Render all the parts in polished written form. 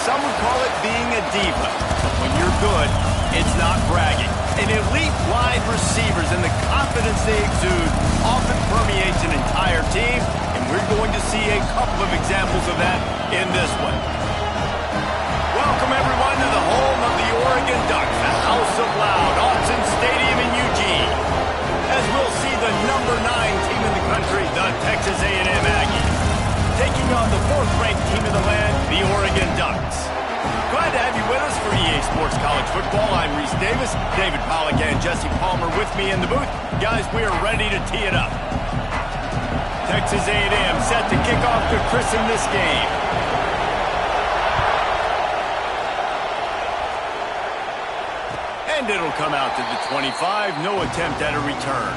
some would call it being a diva. But when you're good, it's not bragging. And elite wide receivers and the confidence they exude often permeates an entire team, and we're going to see a couple of examples of that in this one. Welcome, everyone, to the home of the Oregon Ducks, the House of Loud, Autzen Stadium in Eugene, as we'll see the number 9 team in the country, the Texas A&M Aggies, taking on the 4th-ranked team in the land, the Oregon Ducks. Glad to have you with us for EA Sports College Football. I'm Reese Davis, David Pollack and Jesse Palmer with me in the booth. Guys, we are ready to tee it up. Texas A&M set to kick off to christen this game. And it'll come out to the 25. No attempt at a return.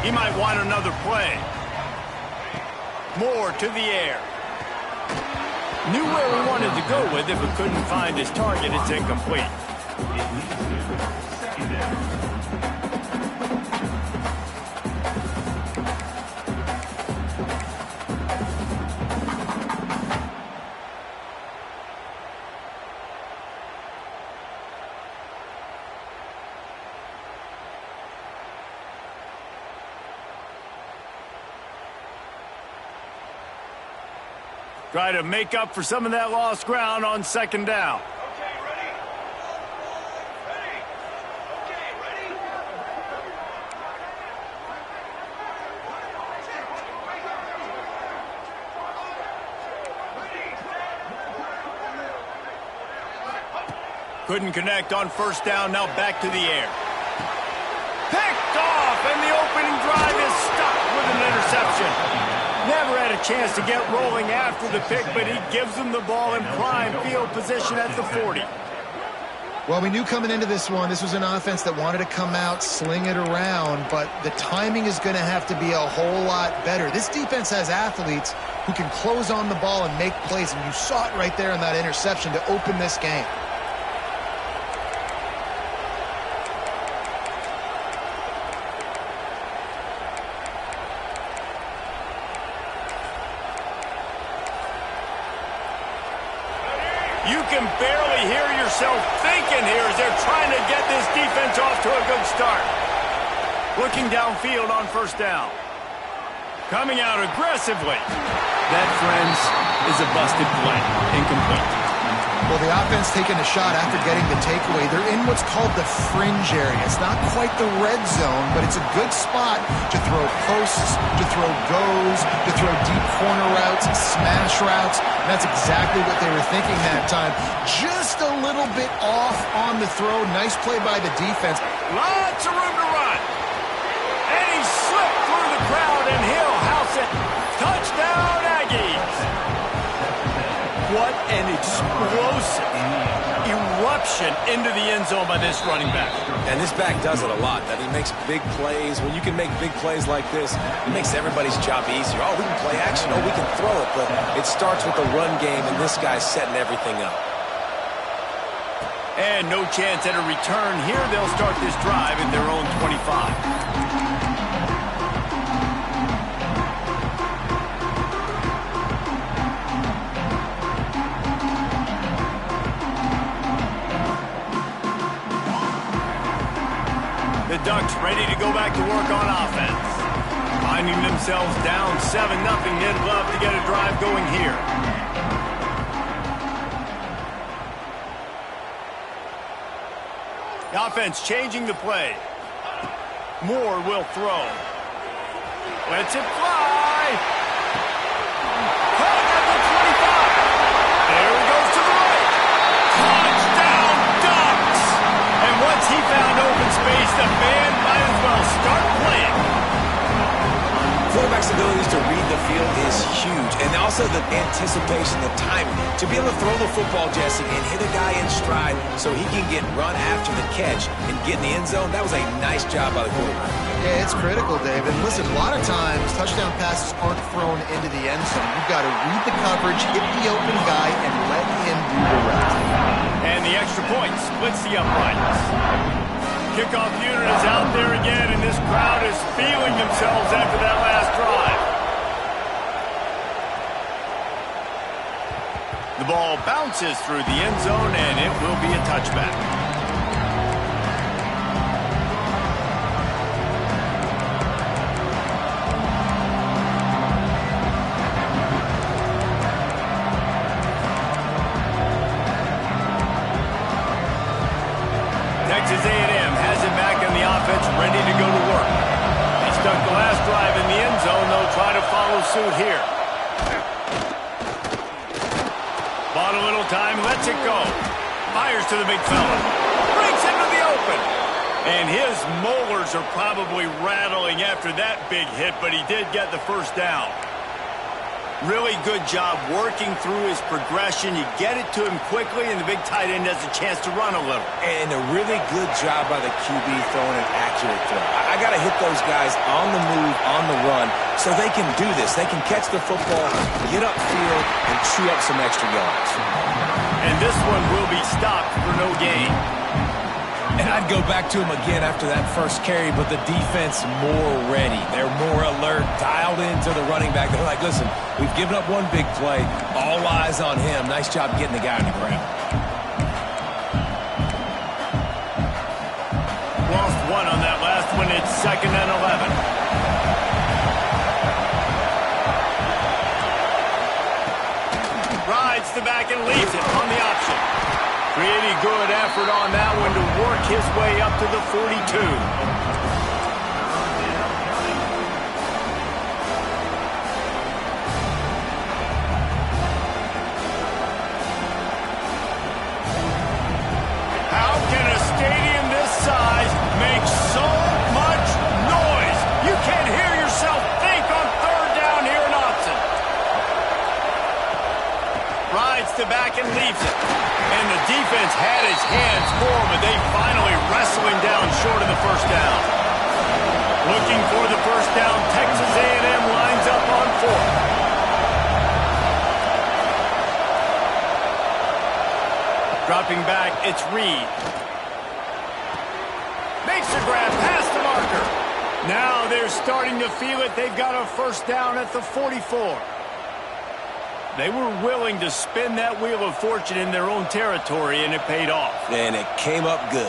He might want another play. Moore to the air. Knew where he wanted to go with it, but couldn't find his target. It's incomplete. Try to make up for some of that lost ground on 2nd down. Okay, ready? Ready? Okay, ready? Couldn't connect on 1st down, now back to the air. Picked off, and the opening drive is stopped with an interception. Never had a chance to get rolling after the pick, but he gives them the ball in prime field position at the 40. Well, we knew coming into this one, this was an offense that wanted to come out, sling it around, but the timing is going to have to be a whole lot better. This defense has athletes who can close on the ball and make plays, and you saw it right there in that interception to open this game. You can barely hear yourself thinking here as they're trying to get this defense off to a good start. Looking downfield on 1st down. Coming out aggressively. That, friends, is a busted play. Incomplete. Well, the offense taking a shot after getting the takeaway. They're in what's called the fringe area. It's not quite the red zone, but it's a good spot to throw posts, to throw goes, to throw deep corner routes, smash routes. And that's exactly what they were thinking that time. Just a little bit off on the throw. Nice play by the defense. Lots of room to run. And he slipped through the crowd, and he'll house it. Touchdown, Aggies. What an explosive eruption into the end zone by this running back. And this back does it a lot. That he makes big plays. When you can make big plays like this, it makes everybody's job easier. Oh, we can play action. Oh, we can throw it. But it starts with the run game, and this guy's setting everything up. And no chance at a return here. They'll start this drive at their own 25. The Ducks ready to go back to work on offense. Finding themselves down 7-0, they'd love to get a drive going here. The offense changing the play. Moore will throw. Lets it fly. Caught at the 25. There he goes to the right. Touchdown, Ducks! And once he found open space, the band might as well start playing. Quarterback's abilities to read the field is huge. huge. And also the anticipation, the timing. To be able to throw the football, Jesse, and hit a guy in stride so he can get run after the catch and get in the end zone, that was a nice job by the quarterback. Yeah, it's critical, Dave. And listen, a lot of times touchdown passes aren't thrown into the end zone. You've got to read the coverage, hit the open guy, and let him do the rest. And the extra point splits the uprights. Kickoff unit is out there again, and this crowd is feeling themselves after that last drive. The ball bounces through the end zone, and it will be a touchback. Texas A&M has it back in the offense, ready to go to work. They stuck the last drive in the end zone. They'll try to follow suit here. Bought a little time, lets it go. Fires to the big fella. Breaks into the open. And his molars are probably rattling after that big hit, but he did get the first down. Really good job working through his progression. You get it to him quickly, and the big tight end has a chance to run a little. And a really good job by the QB throwing an accurate throw. I got to hit those guys on the move, on the run, so they can do this. They can catch the football, get upfield, and chew up some extra yards. And this one will be stopped for no gain. And I'd go back to him again after that first carry, but the defense more ready. They're more alert, dialed into the running back. They're like, listen, we've given up one big play. All eyes on him. Nice job getting the guy on the ground. Lost one on that last one. It's 2nd and 11. Rides the back and leaves it on the option. Pretty good effort on that one to work his way up to the 42. How can a stadium this size make so much noise? You can't hear yourself think on 3rd down here in Austin. Rides the back and leaves it. And the defense had his hands full, but they finally wrestle him down short of the first down. Looking for the first down, Texas A&M lines up on 4th. Dropping back, it's Reed. Makes the grab past the marker. Now they're starting to feel it. They've got a first down at the 44. They were willing to spin that wheel of fortune in their own territory, and it paid off. And it came up good.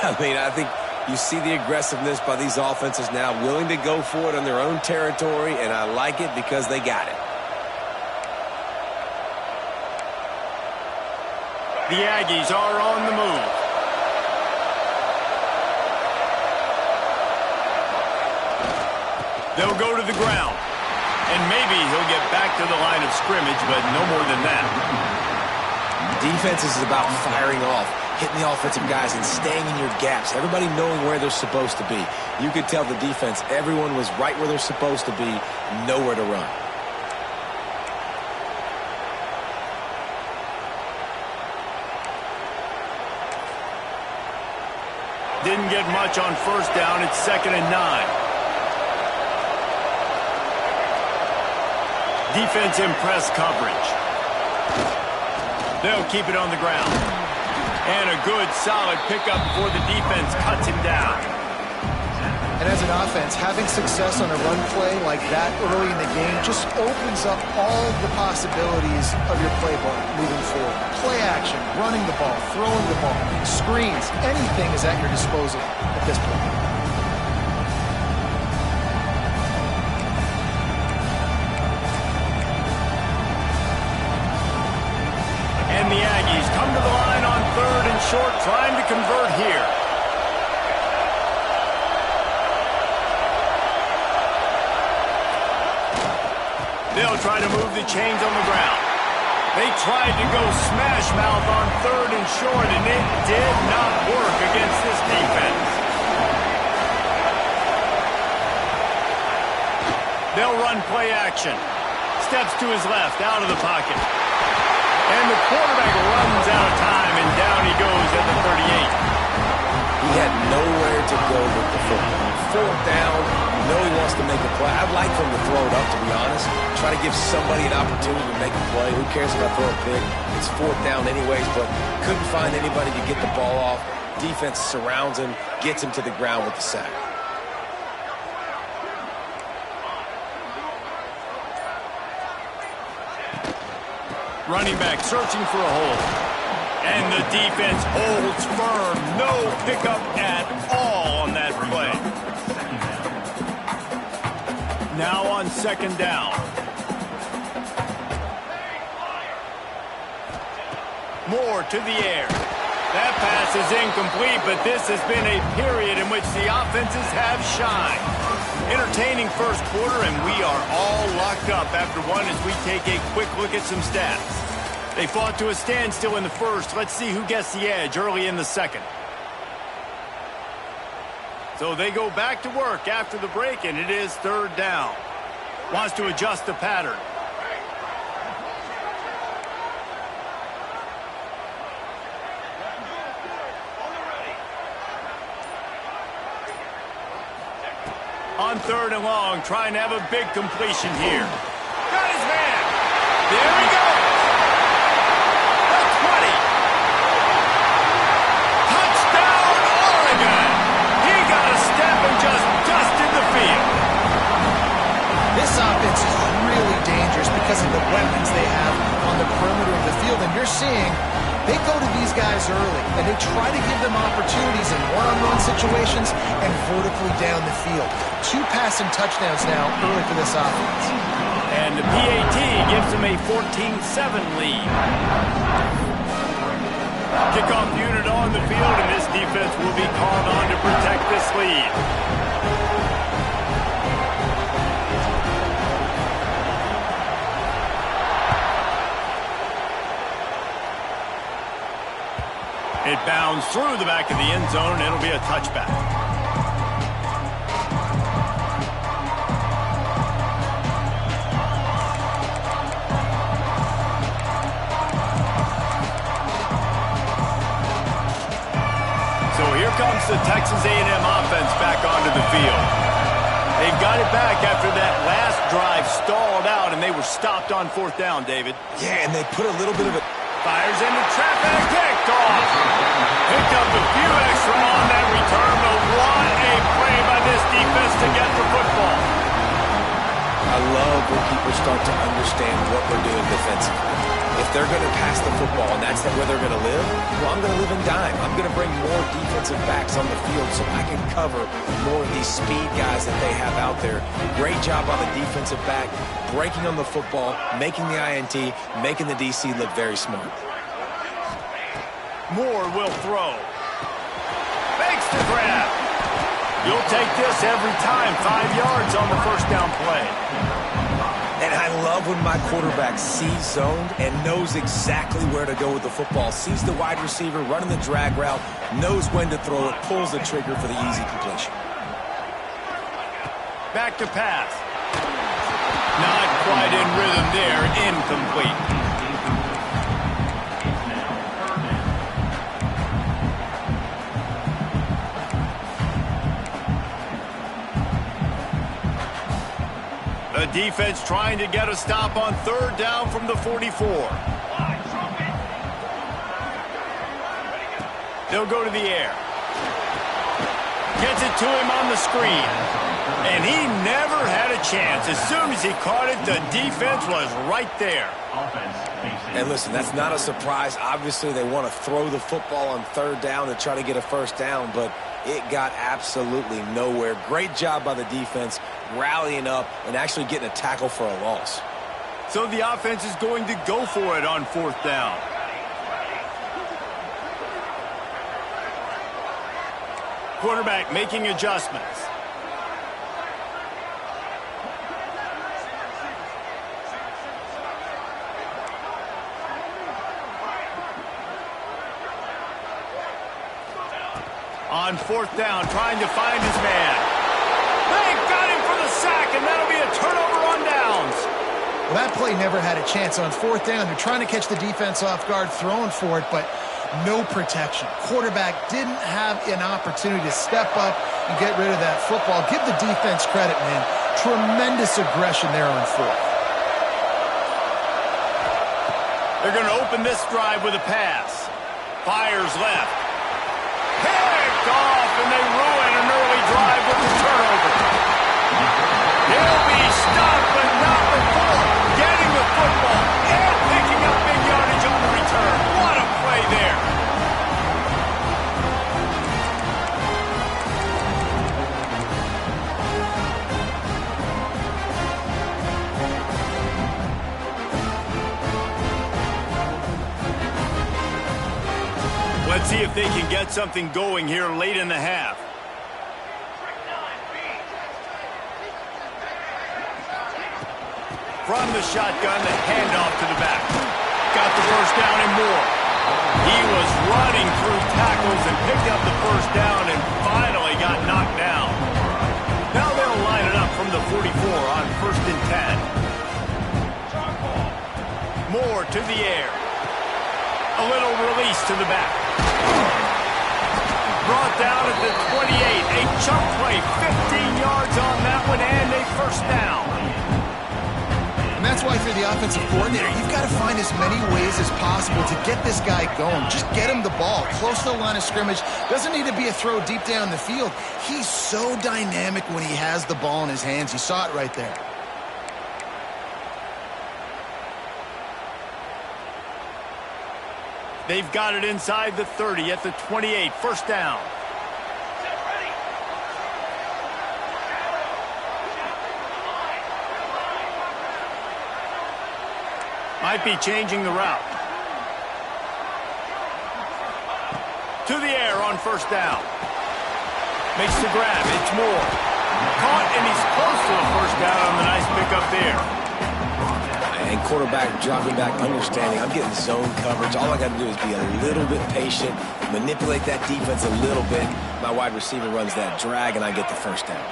I mean, I think you see the aggressiveness by these offenses now, willing to go for it on their own territory, and I like it because they got it. The Aggies are on the move. They'll go to the ground. And maybe he'll get back to the line of scrimmage, but no more than that. Defense is about firing off, hitting the offensive guys and staying in your gaps. Everybody knowing where they're supposed to be. You could tell the defense, everyone was right where they're supposed to be, nowhere to run. Didn't get much on first down. It's 2nd and 9. Defense in press coverage. They'll keep it on the ground. And a good, solid pickup before the defense cuts him down. And as an offense, having success on a run play like that early in the game just opens up all the possibilities of your playbook moving forward. Play action, running the ball, throwing the ball, screens, anything is at your disposal at this point. And the Aggies come to the line on 3rd and short, trying to convert here. They'll try to move the chains on the ground. They tried to go smash mouth on 3rd and short, and it did not work against this defense. They'll run play action. Steps to his left, out of the pocket. And the quarterback runs out of time, and down he goes at the 38. He had nowhere to go with the football. Fourth down, you know he wants to make a play. I'd like for him to throw it up, to be honest. Try to give somebody an opportunity to make a play. Who cares if I throw a pick? It's fourth down anyways, but couldn't find anybody to get the ball off. Defense surrounds him, gets him to the ground with the sack. Running back searching for a hole. And the defense holds firm. No pickup at all on that play. Now on second down. Moore to the air. That pass is incomplete, but this has been a period in which the offenses have shined. Entertaining first quarter, and we are all locked up after one as we take a quick look at some stats. They fought to a standstill in the first. Let's see who gets the edge early in the second. So they go back to work after the break, and it is third down. Wants to adjust the pattern. On third and long, trying to have a big completion here. Got his man. There he goes. The 20. Touchdown, Oregon. He got a step and just dusted the field. This offense is really dangerous because of the weapons they have on the perimeter of the field. And you're seeing they go to these guys early, and they try to give them opportunities in one-on-one situations and vertically down the field. 2 passing touchdowns now early for this offense. And the PAT gives them a 14-7 lead. Kickoff unit on the field, and this defense will be called on to protect this lead. It bounds through the back of the end zone, and it'll be a touchback. So here comes the Texas A&M offense back onto the field. They got it back after that last drive stalled out, and they were stopped on fourth down, David. Yeah, and they put a little bit of a... Fires into traffic, picked off. Picked up a few extra on that return, but what a play by this defense to get the football. I love when people start to understand what we're doing defensively. If they're going to pass the football and that's where they're going to live, well, I'm going to live in dime. I'm going to bring more defensive backs on the field so I can cover more of these speed guys that they have out there. Great job on the defensive back, breaking on the football, making the INT, making the DC look very smart. Moore will throw. Makes the grab. You'll take this every time. 5 yards on the first down play. And I love when my quarterback sees zoned and knows exactly where to go with the football. Sees the wide receiver running the drag route, knows when to throw it, pulls the trigger for the easy completion. Back to pass. Not quite in rhythm there. Incomplete. The defense trying to get a stop on third down from the 44. They'll go to the air. Gets it to him on the screen. And he never had a chance. As soon as he caught it, the defense was right there. And listen, that's not a surprise. Obviously, they want to throw the football on third down to try to get a first down, but it got absolutely nowhere. Great job by the defense, rallying up and actually getting a tackle for a loss. So the offense is going to go for it on fourth down. Quarterback making adjustments. On fourth down, trying to find his man. They got him for the sack, and that'll be a turnover on downs. Well, that play never had a chance. On fourth down, they're trying to catch the defense off guard, throwing for it, but no protection. Quarterback didn't have an opportunity to step up and get rid of that football. Give the defense credit, man. Tremendous aggression there on fourth. They're going to open this drive with a pass. Fires left. Picked off, and they ruin an early drive with the turnover. He'll be stopped, but not before getting the football and picking up big yardage on the return. What a play there. Let's see if they can get something going here late in the half. From the shotgun, the handoff to the back. Got the first down and more. He was running through tackles and picked up the first down and finally got knocked down. Now they'll line it up from the 44 on 1st and 10. Moore to the air. A little release to the back. Brought down at the 28. A chunk play, 15 yards on that one, and a first down. And that's why, if you're the offensive coordinator, you've got to find as many ways as possible to get this guy going. Just get him the ball close to the line of scrimmage. Doesn't need to be a throw deep down the field. He's so dynamic when he has the ball in his hands. You saw it right there. They've got it inside the 30 at the 28. First down. Might be changing the route. To the air on first down. Makes the grab. It's Moore. Caught, and he's close to a first down on the nice pickup there. And quarterback dropping back, understanding I'm getting zone coverage. All I got to do is be a little bit patient, manipulate that defense a little bit. My wide receiver runs that drag, and I get the first down.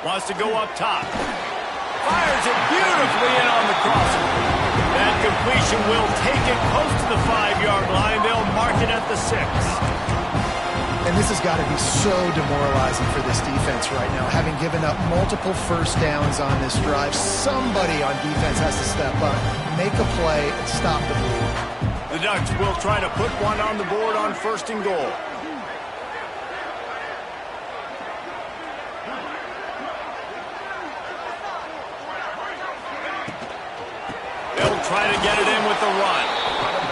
Wants to go up top. Fires it beautifully in on the crossover. That completion will take it close to the 5-yard line. They'll mark it at the 6. And this has got to be so demoralizing for this defense right now. Having given up multiple first downs on this drive, somebody on defense has to step up, make a play, and stop the bleed. The Ducks will try to put one on the board on 1st and goal. They'll try to get it in with the run.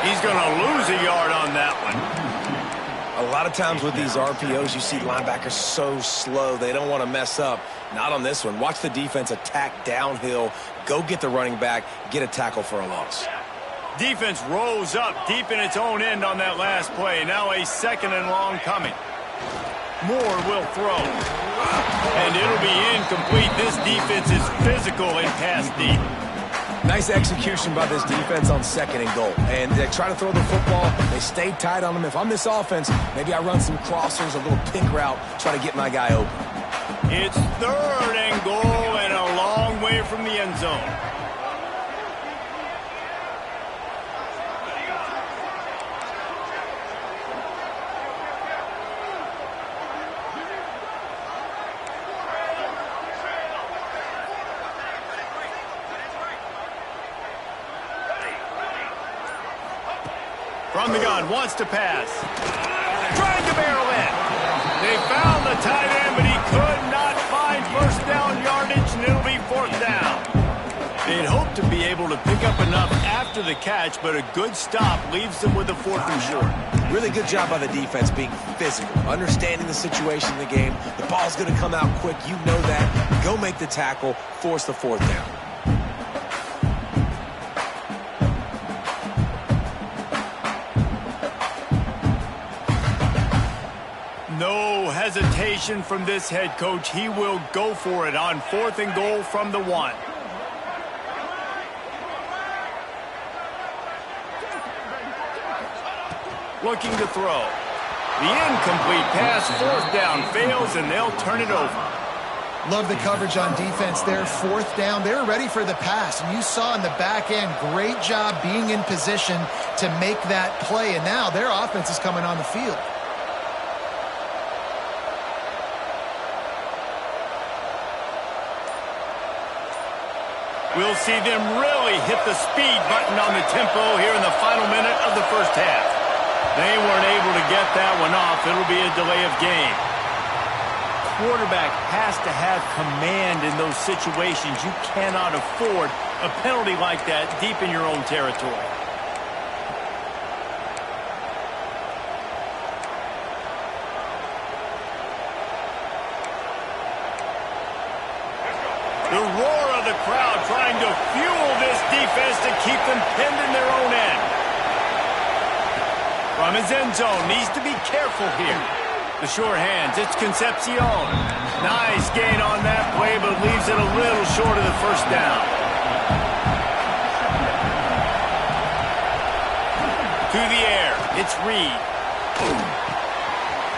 He's going to lose a yard on that one. A lot of times with these RPOs, you see linebackers so slow, they don't want to mess up. Not on this one. Watch the defense attack downhill, go get the running back, get a tackle for a loss. Defense rose up deep in its own end on that last play. Now a 2nd and long coming. Moore will throw. And it'll be incomplete. This defense is physical and pass deep. Nice execution by this defense on 2nd and goal. And they try to throw the football. They stay tight on them. If I'm this offense, maybe I run some crossers, a little pick route, try to get my guy open. It's 3rd and goal and a long way from the end zone. From the gun, wants to pass. Trying to barrel in. They found the tight end, but he could not find first down yardage, and it'll be 4th down. They'd hoped to be able to pick up enough after the catch, but a good stop leaves them with a 4th and short. Really good job by the defense being physical, understanding the situation in the game. The ball's going to come out quick. You know that. Go make the tackle, force the 4th down. No hesitation from this head coach. He will go for it on 4th and goal from the 1. Looking to throw. The incomplete pass, fourth down, fails, and they'll turn it over. Love the coverage on defense there. Fourth down, they're ready for the pass. And you saw in the back end, great job being in position to make that play. And now their offense is coming on the field. We'll see them really hit the speed button on the tempo here in the final minute of the first half. They weren't able to get that one off. It'll be a delay of game. Quarterback has to have command in those situations. You cannot afford a penalty like that deep in your own territory. The roar of the crowd trying to fuel this defense to keep them pinned in their own end. From his end zone, needs to be careful here. The short hands, it's Concepcion. Nice gain on that play, but leaves it a little short of the first down. To the air, it's Reed.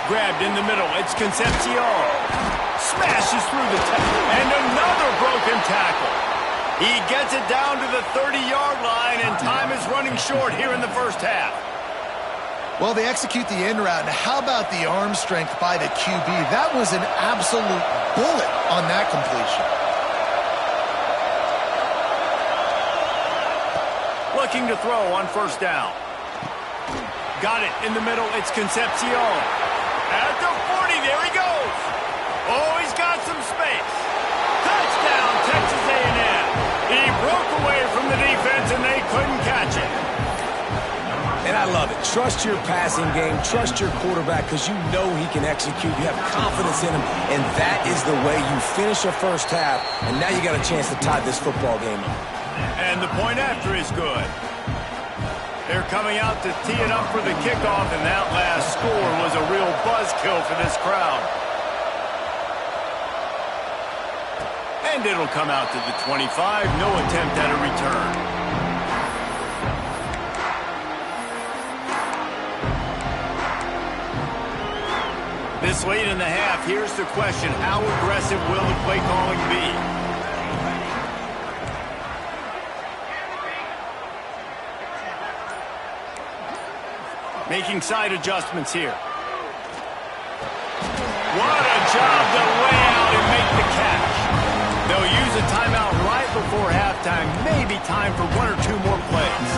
Grabbed in the middle, it's Concepcion. Smashes through the tackle, and another broken tackle. He gets it down to the 30-yard line, and time is running short here in the first half. Well, they execute the in route. How about the arm strength by the QB? That was an absolute bullet on that completion. Looking to throw on first down. Got it in the middle. It's Concepcion. At the 40, there he goes. Oh, he's got some space. Touchdown, Texas A&M. He broke away from the defense, and they couldn't catch it. And I love it. Trust your passing game. Trust your quarterback because you know he can execute. You have confidence in him, and that is the way you finish a first half, and now you got a chance to tie this football game up. And the point after is good. They're coming out to tee it up for the kickoff, and that last score was a real buzzkill for this crowd. And it'll come out to the 25. No attempt at a return. This late in the half, here's the question. How aggressive will the play calling be? Making side adjustments here. What a job to lay out and make the catch. They'll use a timeout right before halftime. Maybe time for one or two more plays.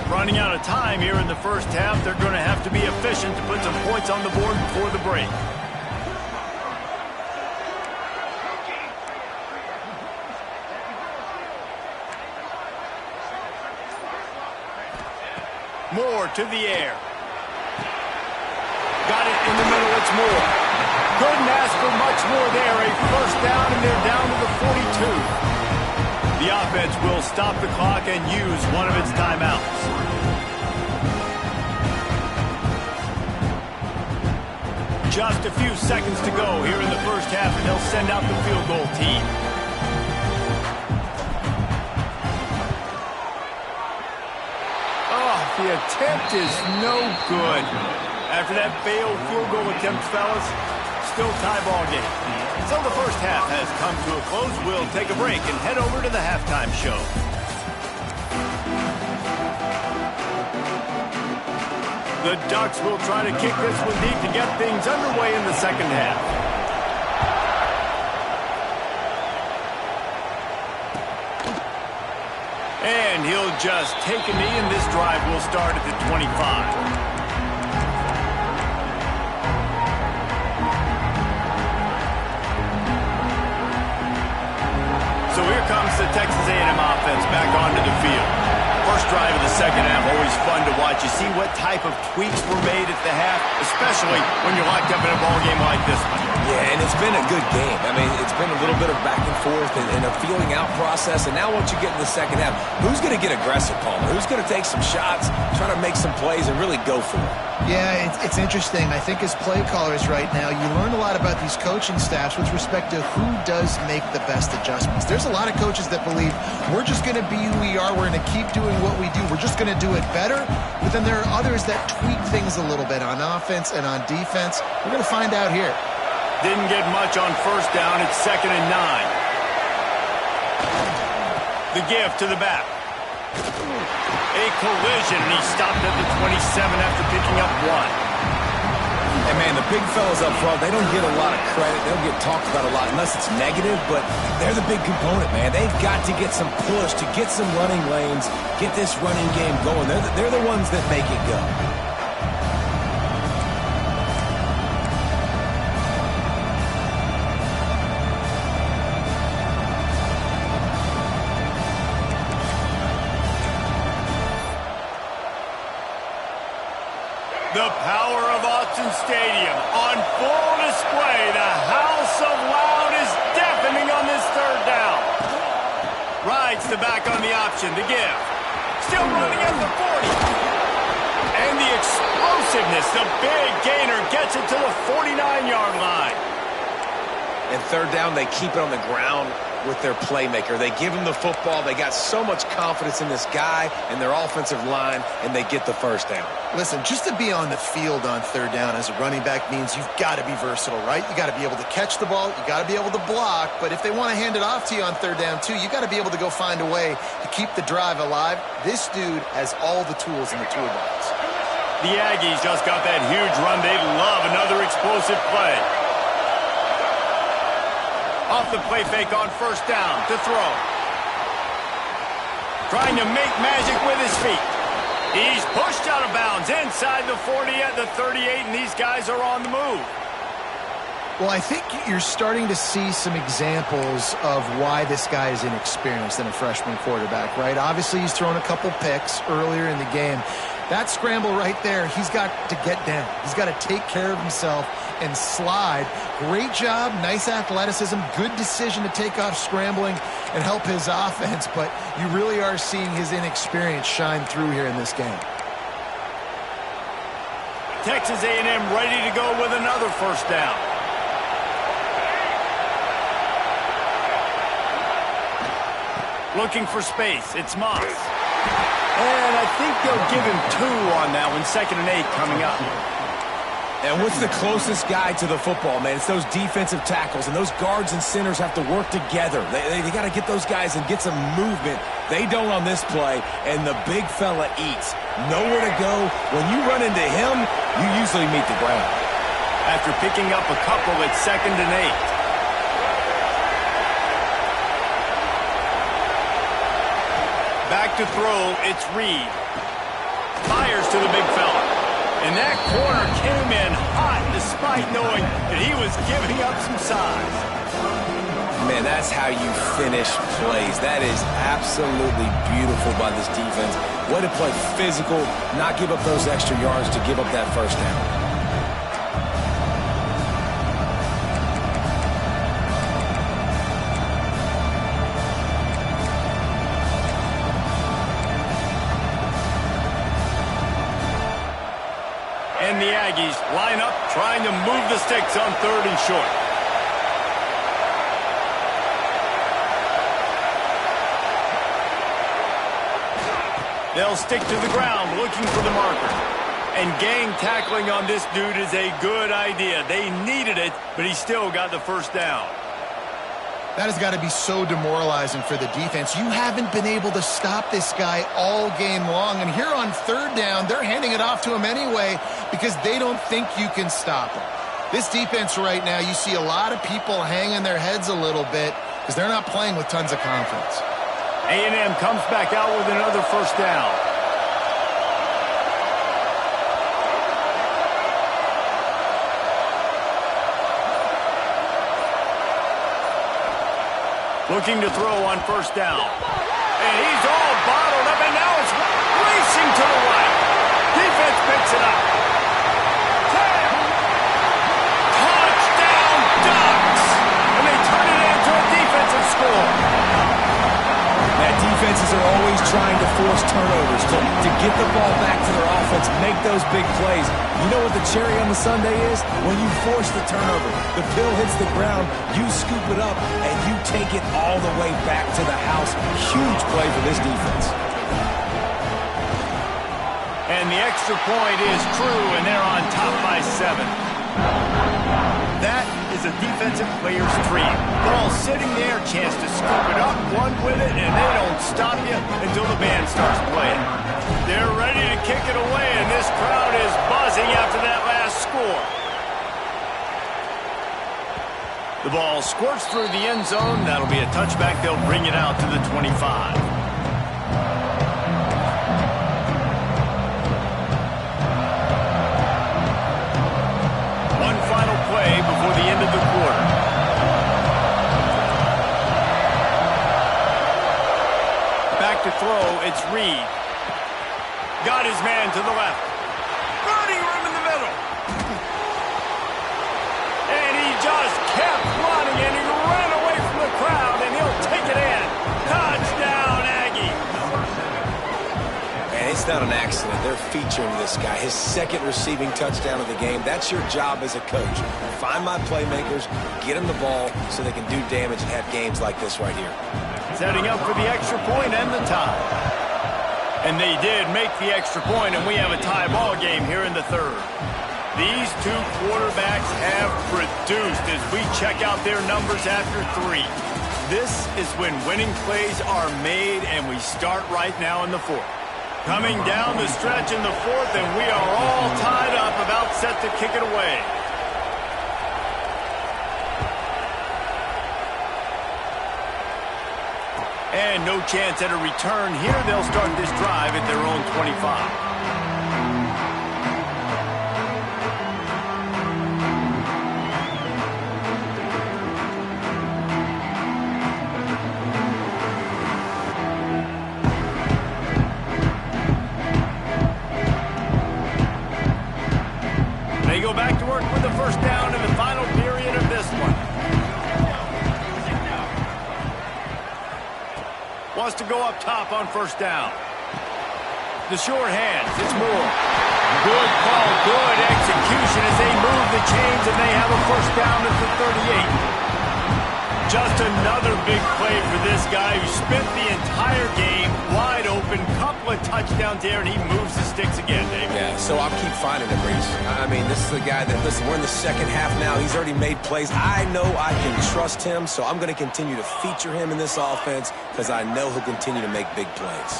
Running out of time here in the first half. They're going to have to be efficient to put some points on the board before the break. Moore to the air. Got it in the middle. It's Moore. Couldn't ask for much more there. A first down, and they're down to the 42. The offense will stop the clock and use one of its timeouts. Just a few seconds to go here in the first half, and they'll send out the field goal team. Oh, the attempt is no good. After that failed field goal attempt, fellas, still tie ball game. So the first half has come to a close. We'll take a break and head over to the halftime show. The Ducks will try to kick this one deep to get things underway in the second half. And he'll just take a knee, and this drive will start at the 25. So here comes the Texas A&M offense back onto the field. First drive of the second half, always fun to watch. You see what type of tweaks were made at the half, especially when you're locked up in a ball game like this one. Yeah, and it's been a good game. I mean, it's been a little bit of back and forth and a feeling out process. And now once you get in the second half, who's going to get aggressive, Palmer? Who's going to take some shots, try to make some plays, and really go for it? Yeah, it's interesting. I think as play callers right now, you learn a lot about these coaching staffs with respect to who does make the best adjustments. There's a lot of coaches that believe we're just going to be who we are. We're going to keep doing what we do. We're just going to do it better. But then there are others that tweak things a little bit on offense and on defense. We're going to find out here. Didn't get much on first down. It's 2nd and 9. The give to the back. A collision, and he stopped at the 27 after picking up 1. And, man, the big fellas up front, they don't get a lot of credit. They don't get talked about a lot unless it's negative, but they're the big component, man. They've got to get some push to get some running lanes, get this running game going. They're the ones that make it go. The power of Autzen Stadium on full display. The house of loud is deafening on this 3rd down. Rides the back on the option to give. Still running at the 40. And the explosiveness, the big gainer gets it to the 49-yard line. And 3rd down, they keep it on the ground with their playmaker. They give him the football. They got so much confidence in this guy and their offensive line, and they get the 1st down. Listen, just to be on the field on 3rd down as a running back means you've got to be versatile, right? You got to be able to catch the ball. You got to be able to block. But if they want to hand it off to you on 3rd down, too, you got to be able to go find a way to keep the drive alive. This dude has all the tools in the toolbox. The Aggies just got that huge run. They love another explosive play. Off the play fake on 1st down to throw. Trying to make magic with his feet. He's pushed out of bounds inside the 40 at the 38, and these guys are on the move. Well, I think you're starting to see some examples of why this guy is inexperienced than a freshman quarterback, right? Obviously, he's thrown a couple picks earlier in the game. That scramble right there, he's got to get down. He's got to take care of himself and slide. Great job, nice athleticism, good decision to take off scrambling and help his offense, but you really are seeing his inexperience shine through here in this game. Texas A&M ready to go with another 1st down. Looking for space, it's Moss. And I think they'll give him 2 on that one. 2nd and 8 coming up. And what's the closest guy to the football, man? It's those defensive tackles, and those guards and centers have to work together. They got to get those guys and get some movement. They don't on this play, and the big fella eats. Nowhere to go. When you run into him, you usually meet the ground. After picking up a couple, it's 2nd and 8. Back to throw, it's Reed. Fires to the big fella. And that corner came in hot despite knowing that he was giving up some size. Man, that's how you finish plays. That is absolutely beautiful by this defense. Way to play physical, not give up those extra yards to give up that 1st down. And the Aggies line up, trying to move the sticks on 3rd and short. They'll stick to the ground, looking for the marker. And gang tackling on this dude is a good idea. They needed it, but he still got the 1st down. That has got to be so demoralizing for the defense. You haven't been able to stop this guy all game long. And here on 3rd down, they're handing it off to him anyway because they don't think you can stop him. This defense right now, you see a lot of people hanging their heads a little bit because they're not playing with tons of confidence. A&M comes back out with another 1st down. Looking to throw on 1st down. And he's all bottled up, and now it's racing to the right. Defense picks it up. Touchdown, trying to force turnovers, to get the ball back to their offense, make those big plays. You know what the cherry on the sundae is? When you force the turnover, the pill hits the ground, you scoop it up, and you take it all the way back to the house. Huge play for this defense. And the extra point is true, and they're on top by 7. That is a defensive player's dream. Ball sitting there, chance to scoop it up, run with it, and they don't stop you until the band starts playing. They're ready to kick it away, and this crowd is buzzing after that last score. The ball squirts through the end zone. That'll be a touchback. They'll bring it out to the 25. Before the end of the quarter. Back to throw, it's Reed. Got his man to the left. Running room in the middle. And he just kept running, and he ran away from the crowd, and he'll take it in. Touchdown, Aggie. And it's not an accident. They're featuring this guy. His second receiving touchdown of the game. That's your job as a coach. Find my playmakers, get them the ball so they can do damage and have games like this right here. Setting up for the extra point and the tie. And they did make the extra point, and we have a tie ball game here in the third. These two quarterbacks have produced as we check out their numbers after 3. This is when winning plays are made, and we start right now in the fourth. Coming down the stretch in the fourth, and we are all tied up, about set to kick it away. And no chance at a return here. They'll start this drive at their own 25. They go back to work with the first down in the final period of this one. Wants to go up top on first down. The short hands, it's Moore. Good call, good execution as they move the chains, and they have a first down at the 38. Just another big play for this guy who spent the entire game wide open. Couple of touchdowns there, and he moves the sticks again, David. Yeah, so I'll keep finding him, Reese. I mean, this is the guy that, listen, we're in the second half now. He's already made plays. I know I can trust him, so I'm going to continue to feature him in this offense because I know he'll continue to make big plays.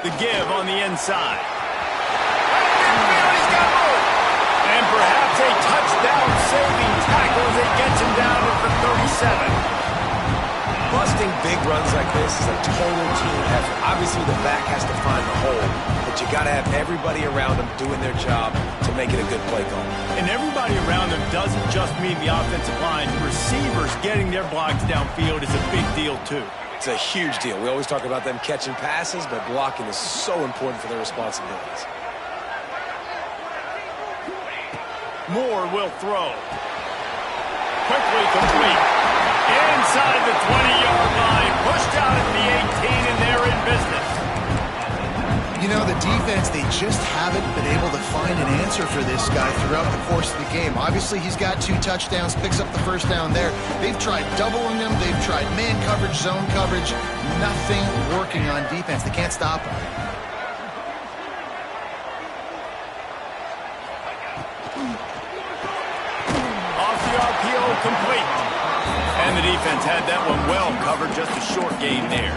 The give on the inside. And perhaps a touchdown-saving tackle as it gets him down at the 37. Busting big runs like this is a total team effort. Obviously, the back has to find the hole, but you got to have everybody around them doing their job to make it a good play call. And everybody around them doesn't just mean the offensive line. Receivers getting their blocks downfield is a big deal, too. It's a huge deal. We always talk about them catching passes, but blocking is so important for their responsibilities. Moore will throw. Quickly complete. Inside the 20-yard line. Pushed out at the 18, and they're in business. You know, the defense, they just haven't been able to find an answer for this guy throughout the course of the game. Obviously, he's got 2 touchdowns, picks up the first down there. They've tried doubling him. They've tried man coverage, zone coverage. Nothing working on defense. They can't stop him. Off the RPO, complete. And the defense had that one well covered. Just a short gain there.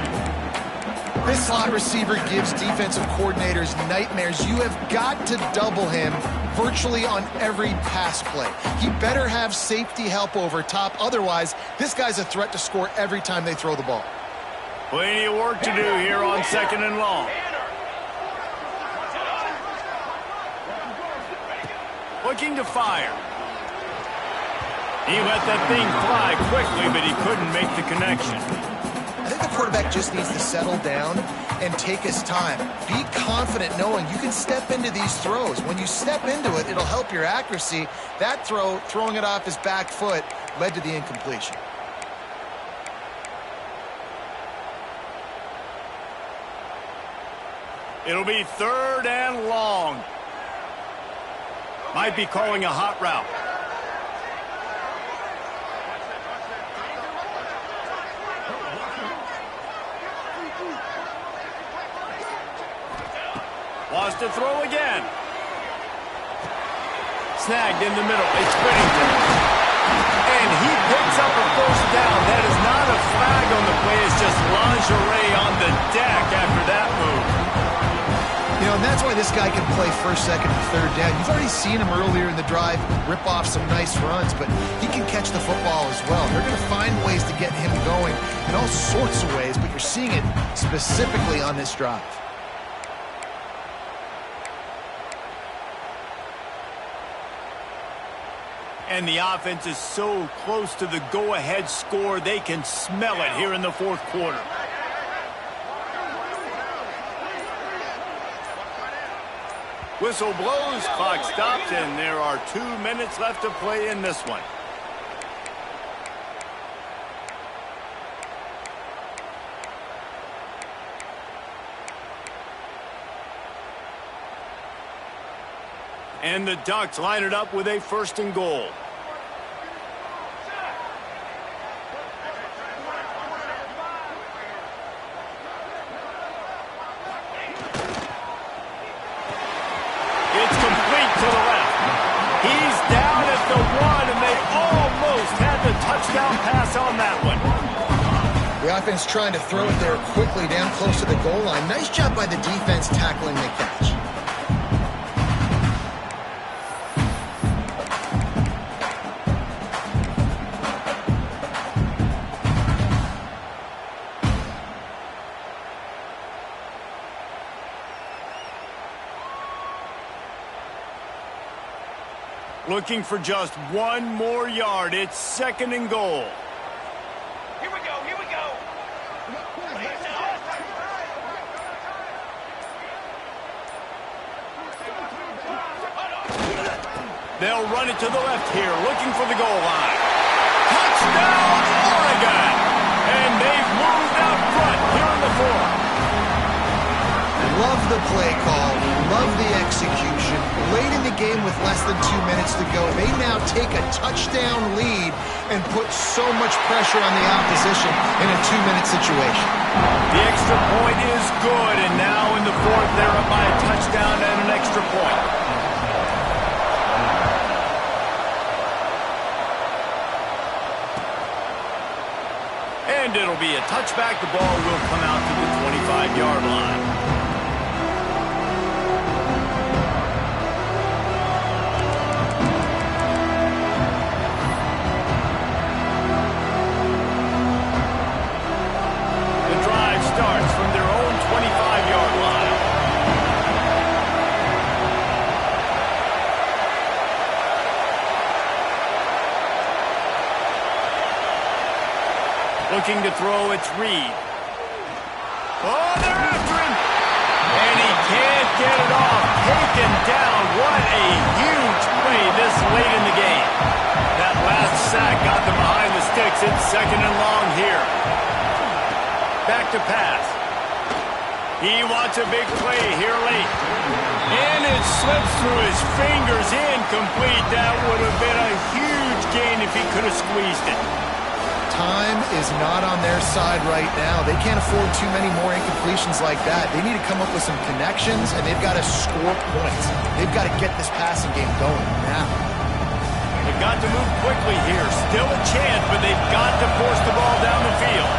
This slot receiver gives defensive coordinators nightmares. You have got to double him virtually on every pass play. He better have safety help over top. Otherwise, this guy's a threat to score every time they throw the ball. Plenty of work to do here on second and long. Looking to fire. He let that thing fly quickly, but he couldn't make the connection. I think the quarterback just needs to settle down and take his time. Be confident knowing you can step into these throws. When you step into it, it'll help your accuracy. That throw, throwing it off his back foot, led to the incompletion. It'll be 3rd and long. Might be calling a hot route. Wants to throw again. Snagged in the middle. It's Whittington. And he picks up a 1st down. That is not a flag on the play. It's just lingerie on the deck after that move. You know, and that's why this guy can play 1st, 2nd, and 3rd down. You've already seen him earlier in the drive rip off some nice runs, but he can catch the football as well. They're going to find ways to get him going in all sorts of ways, but you're seeing it specifically on this drive. And the offense is so close to the go-ahead score, they can smell it here in the 4th quarter. Whistle blows, clock stops, and there are 2 minutes left to play in this one. And the Ducks line it up with a 1st and goal. It's complete to the left. He's down at the 1, and they almost had the touchdown pass on that one. The offense trying to throw it there quickly down close to the goal line. Nice job by the defense tackling the catch. Looking for just 1 more yard. It's 2nd and goal. Here we go, here we go. They'll run it to the left here, looking for the goal line. Touchdown, Oregon! And they've moved out front here in the 4th. Love the play call, love the execution. Late in the game with less than 2 minutes to go, they now take a touchdown lead and put so much pressure on the opposition in a 2-minute situation. The extra point is good, and now in the 4th, they're up by a touchdown and an extra point. And it'll be a touchback. The ball will come out to the 25-yard line. Starts from their own 25-yard line. Looking to throw, it's Reed. Oh, they're after him! And he can't get it off. Taken down. What a huge play this late in the game. That last sack got them behind the sticks. It's 2nd and long here. Back to pass. He wants a big play here late. And it slips through his fingers, incomplete. That would have been a huge gain if he could have squeezed it. Time is not on their side right now. They can't afford too many more incompletions like that. They need to come up with some connections, and they've got to score points. They've got to get this passing game going now. They've got to move quickly here. Still a chance, but they've got to force the ball down the field.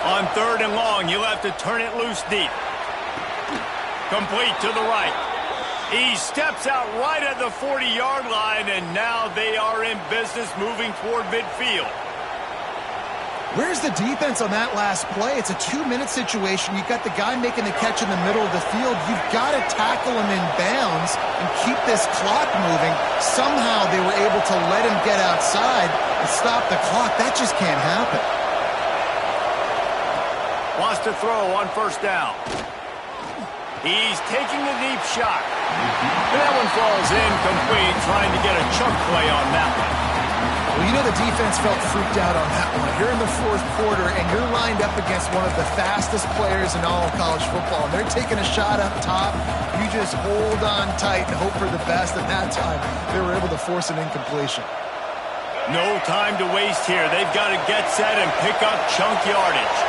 On 3rd and long, you'll have to turn it loose deep. Complete to the right. He steps out right at the 40-yard line, and now they are in business moving toward midfield. Where's the defense on that last play? It's a 2-minute situation. You've got the guy making the catch in the middle of the field. You've got to tackle him in bounds and keep this clock moving. Somehow they were able to let him get outside and stop the clock. That just can't happen. Wants to throw on 1st down. He's taking the deep shot. And that one falls incomplete, trying to get a chunk play on that one. Well, you You know the defense felt freaked out on that one. You're in the fourth quarter, and you're lined up against one of the fastest players in all of college football, and they're taking a shot up top. You just hold on tight and hope for the best. At that time, they were able to force an incompletion. No time to waste here. They've got to get set and pick up chunk yardage.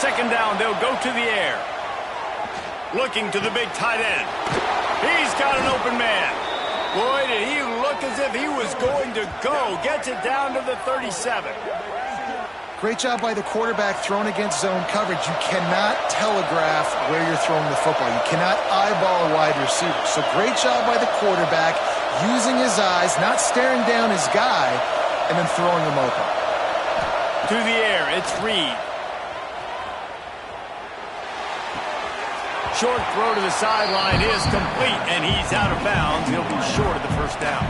Second down, they'll go to the air. Looking to the big tight end. He's got an open man. Boy, did he look as if he was going to go. Gets it down to the 37. Great job by the quarterback thrown against zone coverage. You cannot telegraph where you're throwing the football. You cannot eyeball a wide receiver. So great job by the quarterback using his eyes, not staring down his guy, and then throwing him open. To the air, it's Reed. Short throw to the sideline is complete, and he's out of bounds. He'll be short of the first down.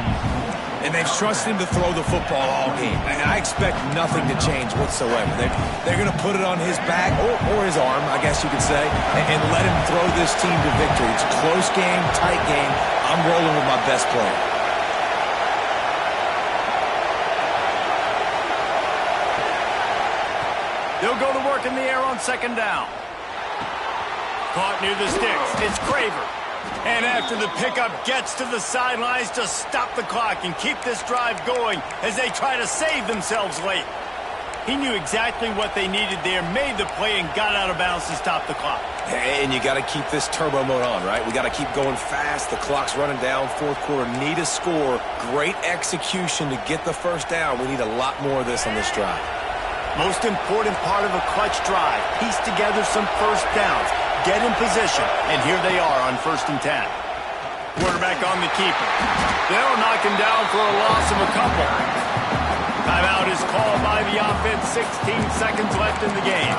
And they've trusted him to throw the football all game. And I expect nothing to change whatsoever. They're going to put it on his back, or his arm, I guess you could say, and let him throw this team to victory. It's a close game, tight game. I'm rolling with my best player. They'll go to work in the air on second down. Caught near the sticks. It's Craver. And after the pickup, gets to the sidelines to stop the clock and keep this drive going as they try to save themselves late. He knew exactly what they needed there, made the play, and got out of bounds to stop the clock. And you got to keep this turbo mode on, right? We got to keep going fast. The clock's running down. Fourth quarter, need a score. Great execution to get the first down. We need a lot more of this on this drive. Most important part of a clutch drive. Piece together some first downs. Get in position, and here they are on 1st and 10. Quarterback on the keeper. They'll knock him down for a loss of a couple. Timeout is called by the offense. 16 seconds left in the game.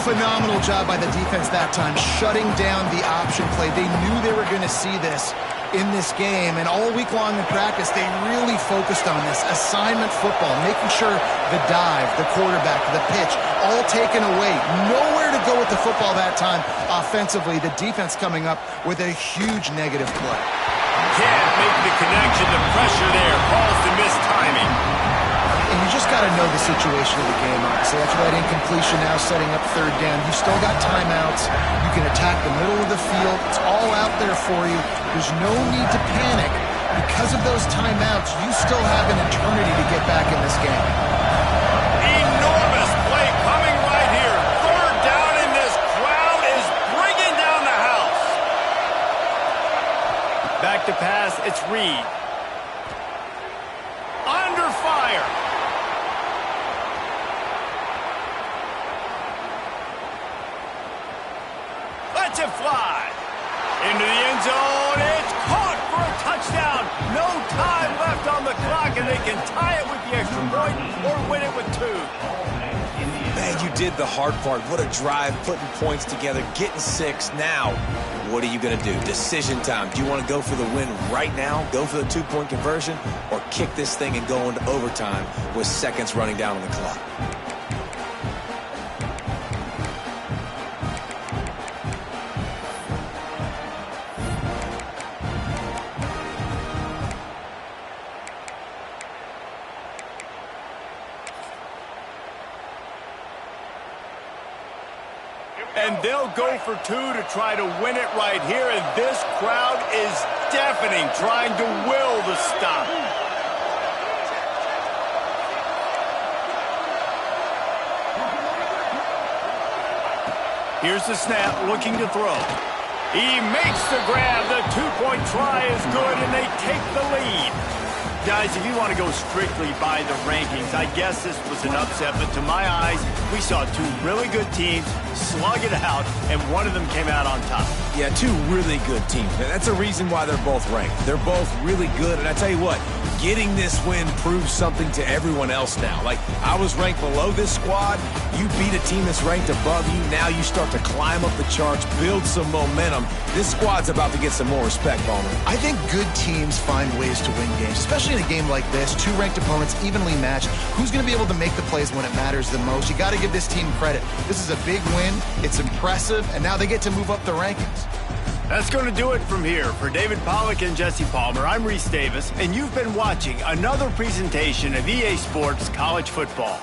Phenomenal job by the defense that time, shutting down the option play. They knew they were going to see this in this game, and all week long in practice, they really focused on this assignment football, making sure the dive, the quarterback, the pitch, all taken away. Nowhere to go with the football that time offensively. The defense coming up with a huge negative play. Can't make the connection. The pressure there calls the missed timing. And you just got to know the situation of the game, obviously. After that incompletion, now setting up third down. You still got timeouts. You can attack the middle of the field. It's all out there for you. There's no need to panic. Because of those timeouts, you still have an eternity to get back in this game. Enormous play coming right here. Third down, and this crowd is bringing down the house. Back to pass, it's Reed. Under fire. Lets it fly. Into the end zone. It's caught for a touchdown. No time left on the clock, and they can tie it with the extra point or win it with 2. Man, you did the hard part. What a drive, putting points together, getting 6. Now, what are you going to do? Decision time. Do you want to go for the win right now, go for the 2-point conversion, or kick this thing and go into overtime with seconds running down on the clock? And they'll go for 2 to try to win it right here. And this crowd is deafening, trying to will the stop. Here's the snap, looking to throw. He makes the grab. The 2-point try is good, and they take the lead. Guys, if you want to go strictly by the rankings, I guess this was an upset, but to my eyes, we saw 2 really good teams slug it out, and one of them came out on top. Yeah, 2 really good teams. Man, that's a reason why they're both ranked. They're both really good, and I tell you what, getting this win proves something to everyone else now. Like, I was ranked below this squad. You beat a team that's ranked above you. Now you start to climb up the charts, build some momentum. This squad's about to get some more respect, Palmer. I think good teams find ways to win games, especially in a game like this. 2 ranked opponents, evenly matched. Who's going to be able to make the plays when it matters the most? You got to give this team credit. This is a big win. It's impressive, and now they get to move up the rankings. That's going to do it from here. For David Pollack and Jesse Palmer, I'm Reese Davis, and you've been watching another presentation of EA Sports College Football.